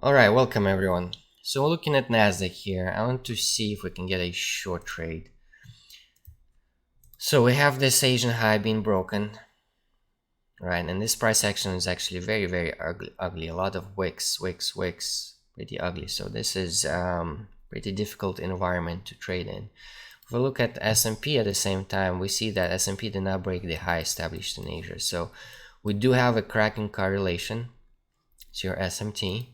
Alright, welcome everyone. So we're looking at NASDAQ here. I want to see if we can get a short trade. So we have this Asian high being broken, right? And this price action is actually very ugly. A lot of wicks, pretty ugly. So this is pretty difficult environment to trade in. If we look at S&P at the same time, we see that S&P did not break the high established in Asia. So we do have a cracking correlation to your SMT.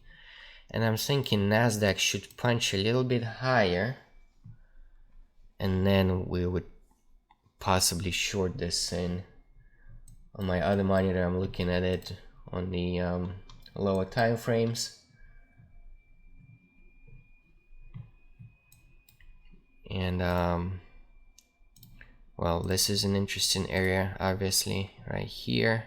And I'm thinking NASDAQ should punch a little bit higher, and then we would possibly short this in. On my other monitor, I'm looking at it on the lower time frames. And well, this is an interesting area, obviously, right here.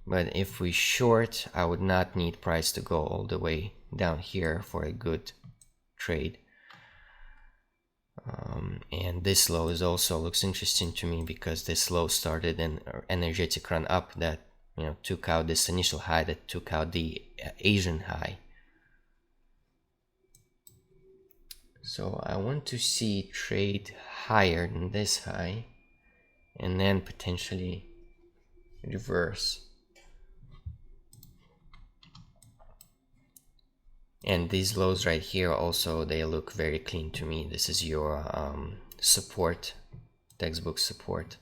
But if we short, I would not need price to go all the way down here for a good trade. And this low is also looks interesting to me because this low started an energetic run up that took out this initial high that took out the Asian high. So I want to see trade higher than this high and then potentially reverse. And these lows right here also, they look very clean to me. This is your support, textbook support.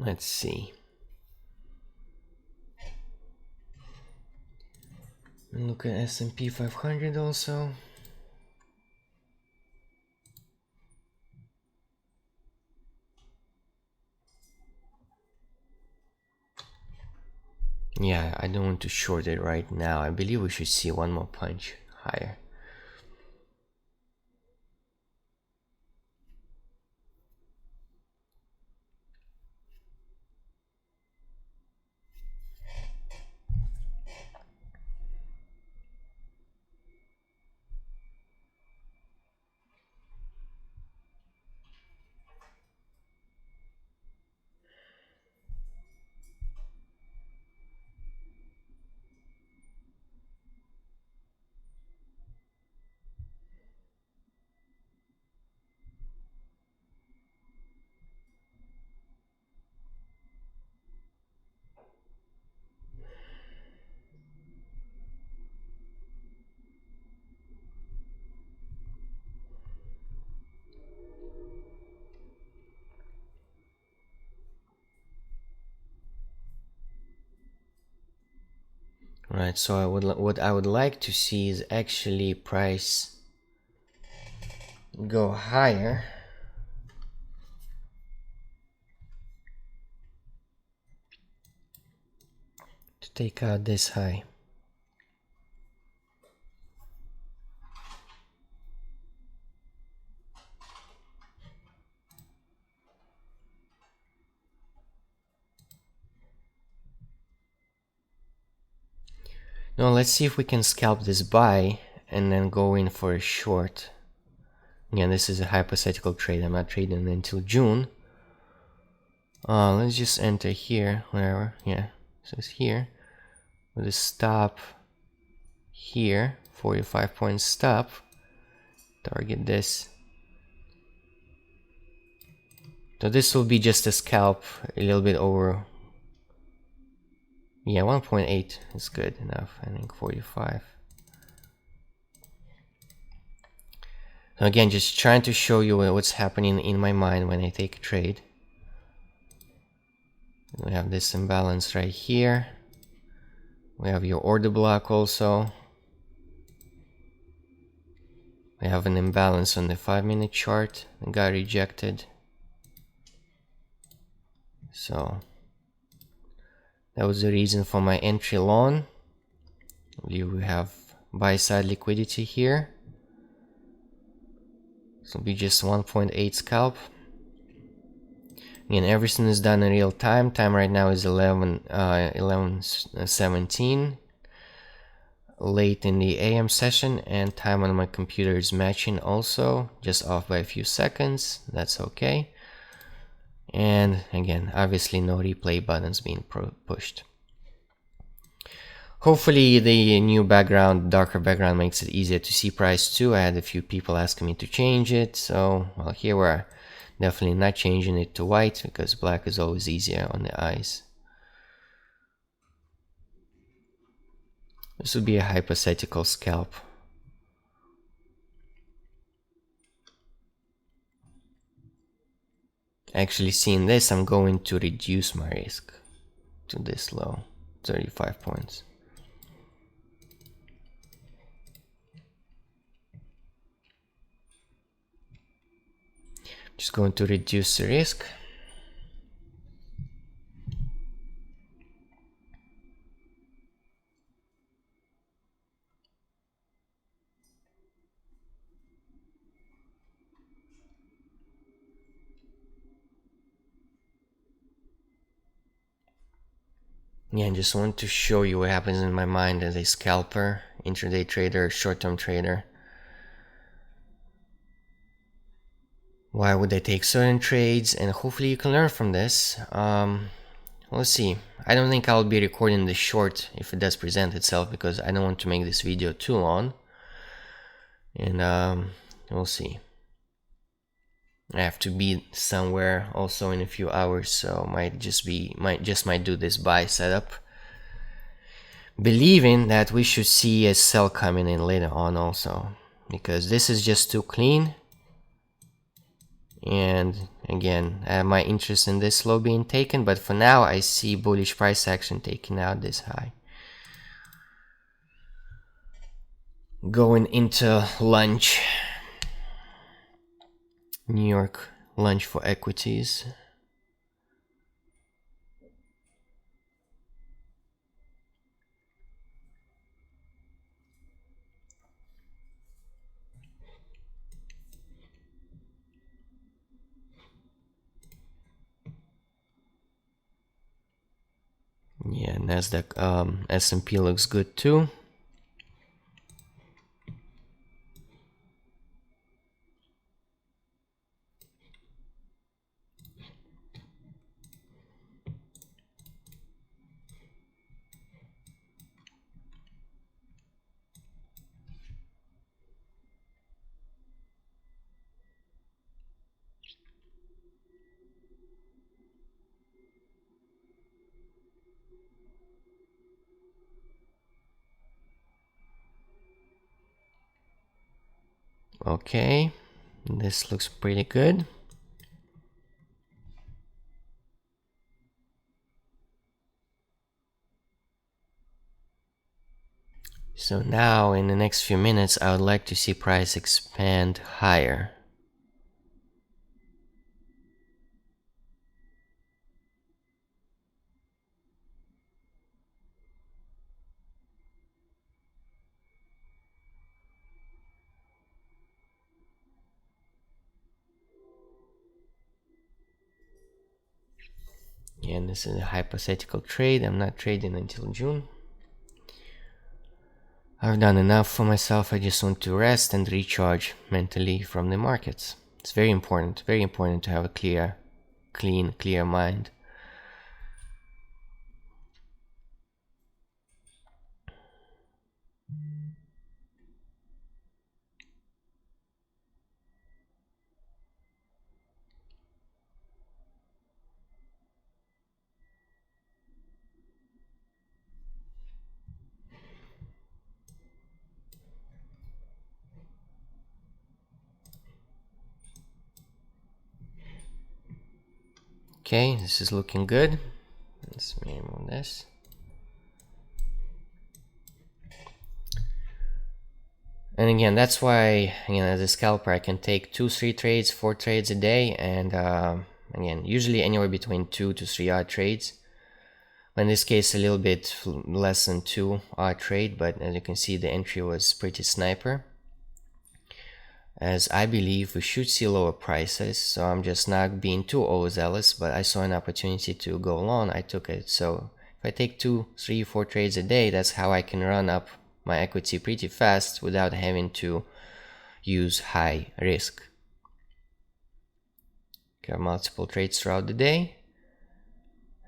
Let's see. Look at S&P 500 also. Yeah, I don't want to short it right now. I believe we should see one more punch higher. Right, so what I would like to see is actually price go higher. To take out this high. Now let's see if we can scalp this buy and then go in for a short. Again, this is a hypothetical trade. I'm not trading until June. Let's just enter here, wherever. Yeah, so it's here. With a stop here, 45-point stop. Target this. So this will be just a scalp, a little bit over. Yeah, 1.8 is good enough. I think 45. So again, just trying to show you what's happening in my mind when I take a trade. We have this imbalance right here. We have your order block also. We have an imbalance on the 5-minute chart. It got rejected. So that was the reason for my entry long. We have buy side liquidity here. So be just 1.8 scalp. Again, everything is done in real time. Time right now is 11:17. Late in the AM session, and time on my computer is matching also, just off by a few seconds. That's okay. And again, obviously no replay buttons being pushed. Hopefully the new background, darker background, makes it easier to see price too. I had a few people asking me to change it, so well, here we're definitely not changing it to white because black is always easier on the eyes. This would be a hypothetical scalp. Actually, seeing this, I'm going to reduce my risk to this low, 35 points. Just going to reduce the risk. Yeah, I just want to show you what happens in my mind as a scalper, intraday trader, short-term trader. Why would I take certain trades? And hopefully you can learn from this. Let's see. I don't think I'll be recording the short if it does present itself because I don't want to make this video too long. And we'll see. I have to be somewhere also in a few hours, so might do this buy setup, believing that we should see a sell coming in later on also, because this is just too clean. And again, I have my interest in this low being taken, but for now I see bullish price action taking out this high. Going into lunch, New York lunch for equities. Yeah, NASDAQ, S&P looks good too. Okay, this looks pretty good. So now in the next few minutes I would like to see price expand higher. And this is a hypothetical trade. I'm not trading until June. I've done enough for myself. I just want to rest and recharge mentally from the markets. It's very important to have a clear mind. Okay, this is looking good. Let's remove this. And again, that's why, as a scalper, I can take 2-3 trades, 4 trades a day, and again, usually anywhere between 2 to 3 odd trades. In this case, a little bit less than 2 odd trade, but as you can see, the entry was pretty sniper. As I believe we should see lower prices, so I'm just not being too overzealous, but I saw an opportunity to go long, I took it. So if I take 2, 3, 4 trades a day, that's how I can run up my equity pretty fast without having to use high risk. Got multiple trades throughout the day,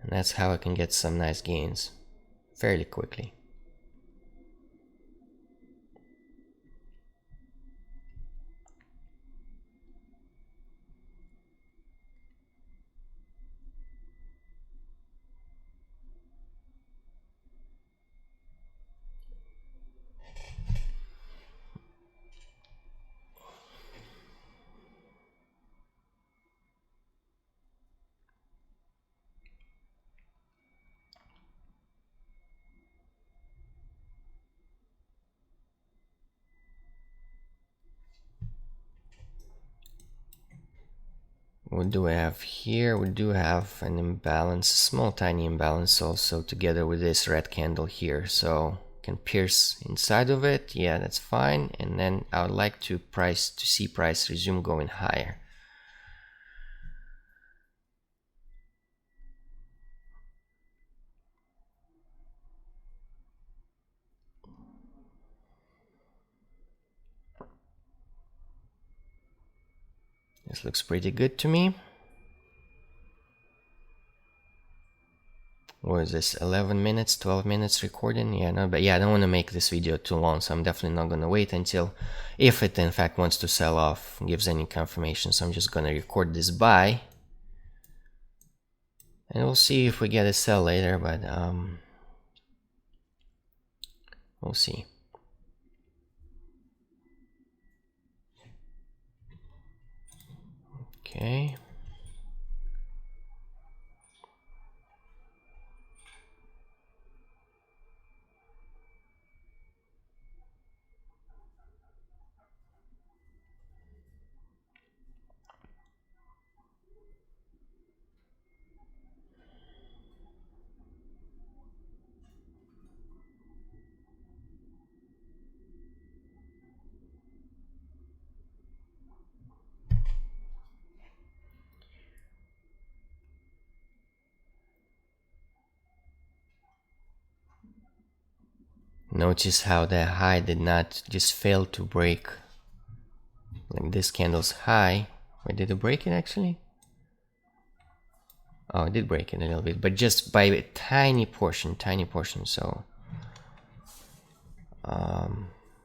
and that's how I can get some nice gains fairly quickly. What do we have here? We do have an imbalance, a small tiny imbalance also together with this red candle here. So can pierce inside of it. Yeah, that's fine. And then I would like to see price resume going higher. This looks pretty good to me. What is this, 11 minutes, 12 minutes recording? Yeah, no, but yeah, I don't want to make this video too long, so I'm definitely not going to wait until, if it in fact wants to sell off, gives any confirmation. So I'm just going to record this buy, and we'll see if we get a sell later, but we'll see. Okay. Notice how the high did not just fail to break. Like this candle's high. Wait, did it break it actually? Oh, it did break it a little bit, but just by a tiny portion, so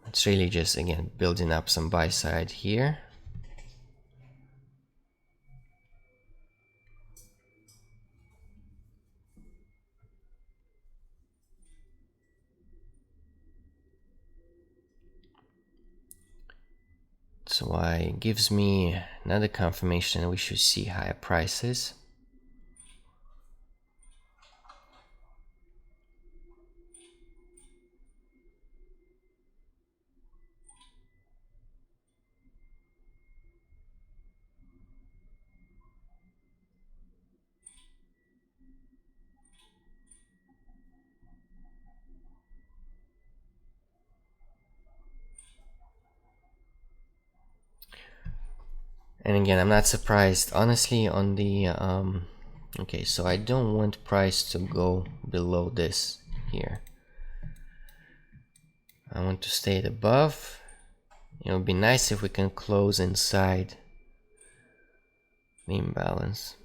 it's really just, again, building up some buy side here. So why it gives me another confirmation that we should see higher prices. And again, I'm not surprised, honestly, on the okay, so I don't want price to go below this here. I want to stay above. It would be nice if we can close inside the imbalance.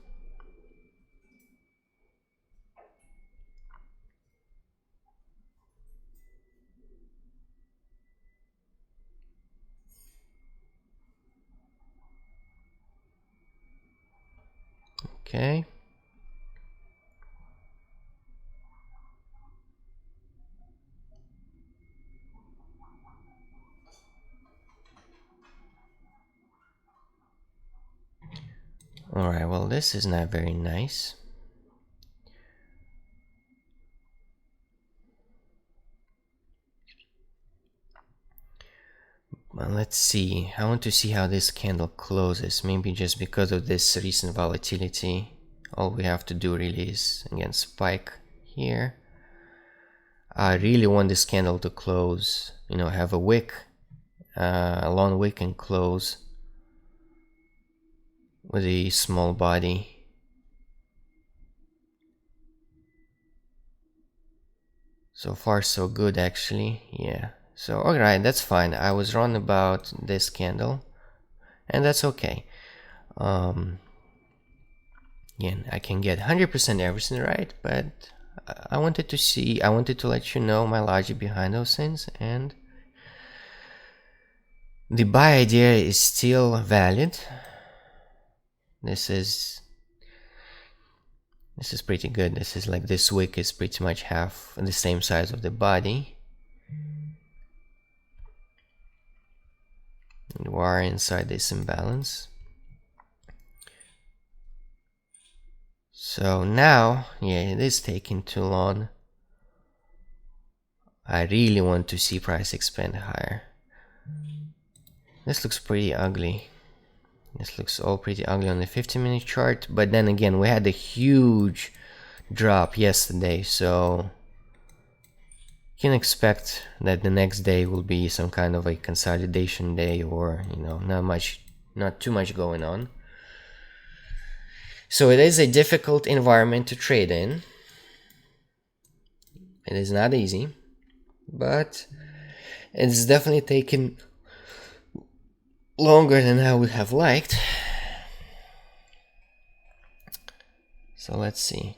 Okay. Alright, well, this is not very nice. Well, let's see. I want to see how this candle closes. Maybe just because of this recent volatility, all we have to do really is, again, spike here. I really want this candle to close, you know, have a wick, a long wick, and close with a small body. So far so good, actually. Yeah, so alright, that's fine. I was wrong about this candle, and that's okay. Again, I can get 100% everything right, but I wanted to let you know my logic behind those things, and the buy idea is still valid. This is pretty good. This is like, this wick is pretty much half the same size of the body. And we are inside this imbalance. So now, yeah, it is taking too long. I really want to see price expand higher. This looks pretty ugly. This looks all pretty ugly on the 15-minute chart, but then again, we had a huge drop yesterday, so you can expect that the next day will be some kind of a consolidation day, or, you know, not too much going on. So it is a difficult environment to trade in. It is not easy, but it's definitely taken longer than I would have liked. So let's see.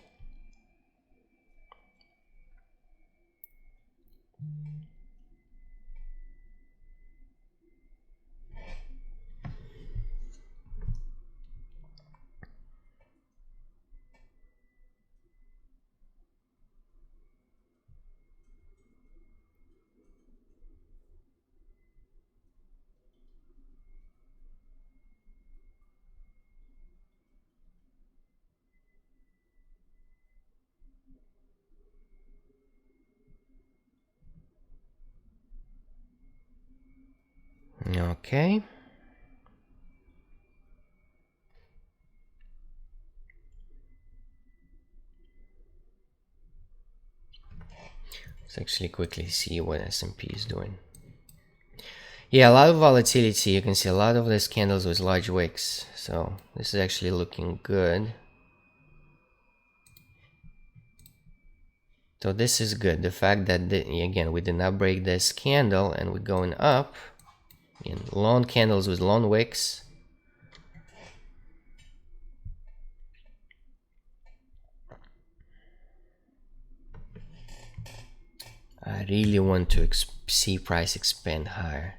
Okay. Let's actually quickly see what S&P is doing. Yeah, a lot of volatility. You can see a lot of these candles with large wicks. So this is actually looking good. So this is good. The fact that, again, we did not break this candle and we're going up. In long candles with long wicks. I really want to see price expand higher.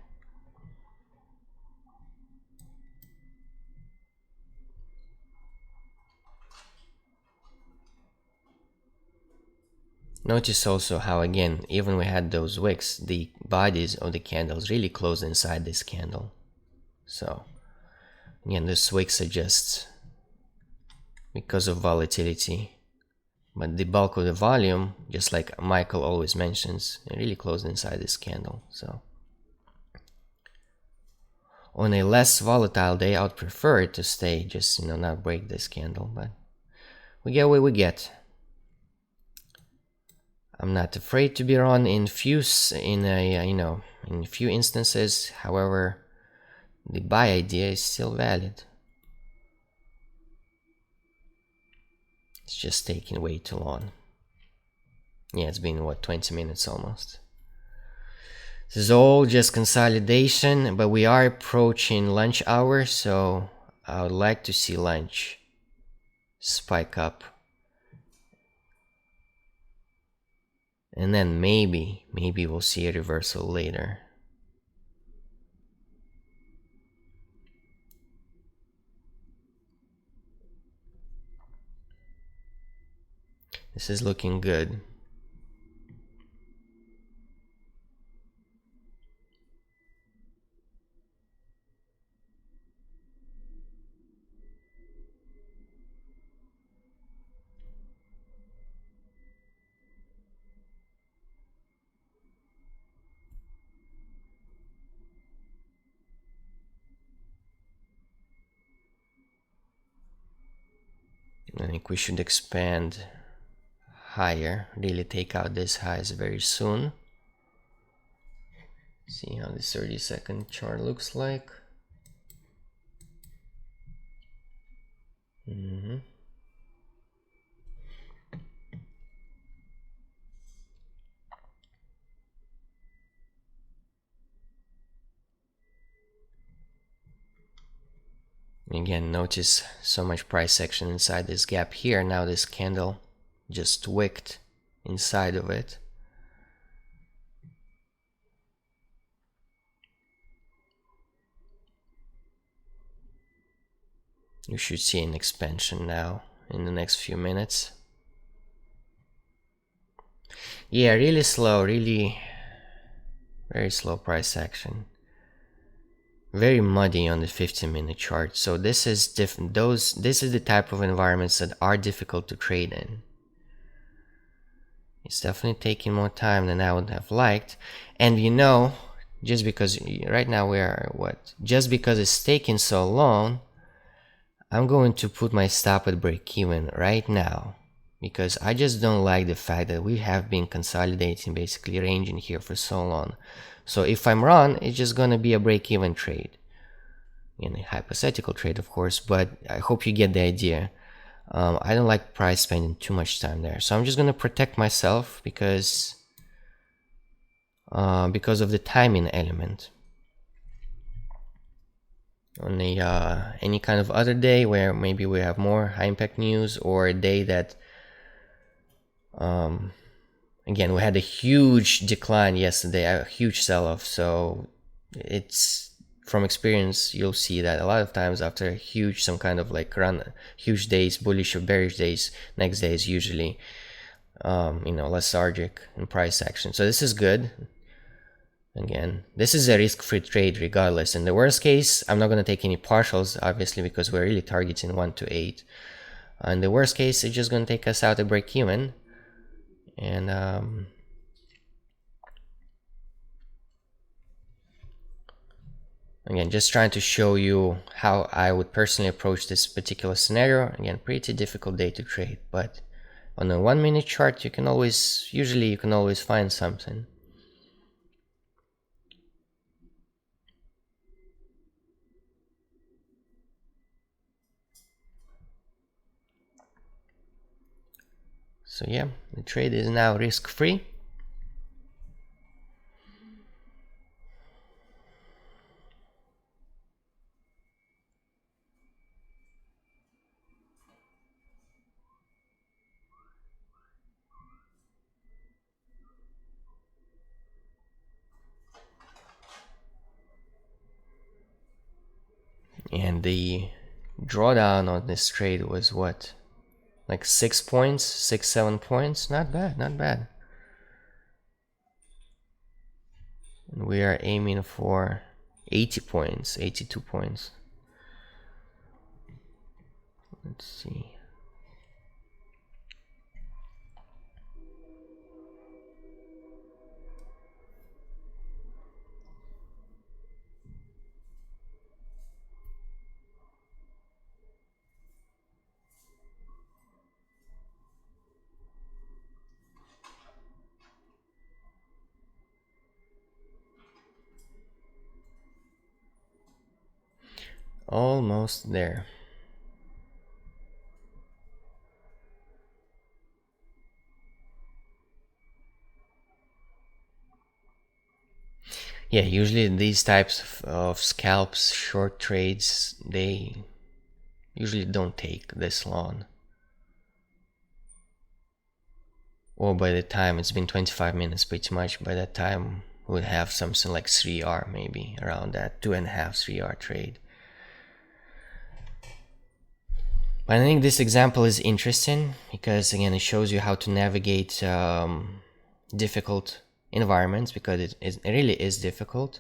Notice also how, again, even we had those wicks, the bodies of the candles really close inside this candle. So again, this wick suggests because of volatility, but the bulk of the volume, just like Michael always mentions, it really closed inside this candle. So on a less volatile day, I would prefer it to stay, just, you know, not break this candle, but we get what we get. I'm not afraid to be wrong in few instances. However, the buy idea is still valid. It's just taking way too long. Yeah, it's been, what, 20 minutes almost. This is all just consolidation, but we are approaching lunch hour, so I would like to see lunch spike up. And then maybe we'll see a reversal later. This is looking good. I think we should expand higher, really take out these highs very soon. See how this 30-second chart looks like. Again, notice so much price action inside this gap here. Now this candle just wicked inside of it. You should see an expansion now in the next few minutes. Yeah, really slow, really very slow price action. Very muddy on the 15-minute chart. So this is different. This is the type of environments that are difficult to trade in. It's definitely taking more time than I would have liked. And you know, just because right now we are just because it's taking so long, I'm going to put my stop at break even right now, because I just don't like the fact that we have been consolidating, basically ranging here for so long. So if I'm wrong, it's just gonna be a break even trade, in a hypothetical trade of course, but I hope you get the idea. I don't like price spending too much time there, so I'm just gonna protect myself because of the timing element. On a any kind of other day where maybe we have more high impact news, or a day that again, we had a huge decline yesterday, a huge sell-off, so it's, from experience, you'll see that a lot of times after a huge, some kind of like run, huge days, bullish or bearish days, next day is usually lethargic in price action. So this is good. Again, this is a risk-free trade regardless. In the worst case, I'm not going to take any partials, obviously, because we're really targeting 1 to 8. In the worst case, it's just going to take us out to break even. And again, just trying to show you how I would personally approach this particular scenario. Again, pretty difficult day to trade, but on a 1-minute chart, you can always find something. So yeah, the trade is now risk-free. And the drawdown on this trade was what? Like 6 points, 7 points? Not bad, not bad. And we are aiming for 80 points, 82 points. Let's see. Almost there. Yeah, usually these types of scalps, short trades, they usually don't take this long. Or by the time it's been 25 minutes, pretty much by that time we'll have something like 3R, maybe around that 2.5 3R trade. But I think this example is interesting because again, it shows you how to navigate difficult environments, because it really is difficult.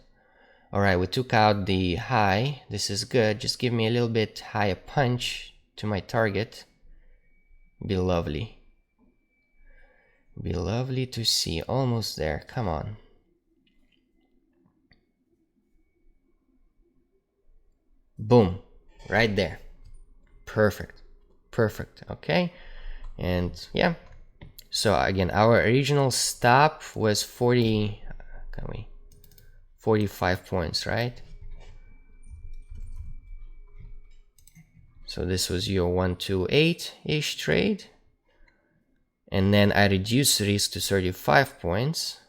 Alright, we took out the high. This is good. Just give me a little bit higher punch to my target. Be lovely. Be lovely to see. Almost there. Come on. Boom. Right there. Perfect. Perfect. Okay. And yeah, so again, our original stop was 45 points, right? So this was your 128-ish trade. And then I reduced risk to 35 points,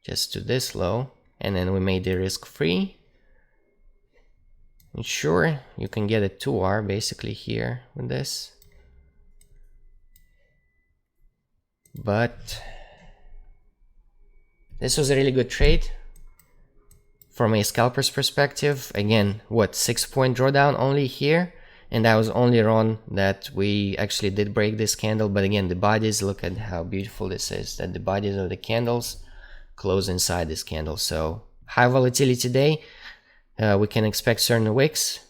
just to this low. And then we made the risk free. And sure, you can get a 2R basically here with this. But this was a really good trade from a scalper's perspective. Again, what, 6-point drawdown only here? And that was only wrong that we actually did break this candle. But again, the bodies, look at how beautiful this is, that the bodies of the candles close inside this candle. So high volatility today. We can expect certain wicks.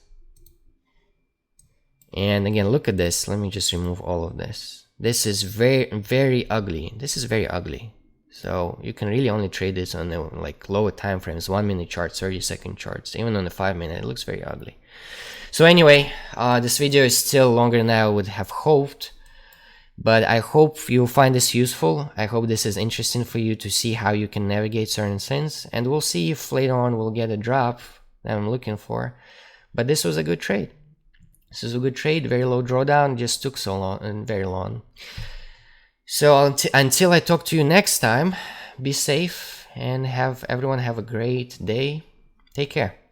And again, look at this. Let me just remove all of this. This is very, very ugly. This is very ugly. So you can really only trade this on the like lower time frames, 1-minute charts, 30-second charts, even on the 5-minute. It looks very ugly. So anyway, this video is still longer than I would have hoped, but I hope you find this useful. I hope this is interesting for you to see how you can navigate certain things, and we'll see if later on we'll get a drop that I'm looking for. But this was a good trade. This is a good trade, very low drawdown, just took so long and very long. So until I talk to you next time, be safe and everyone have a great day. Take care.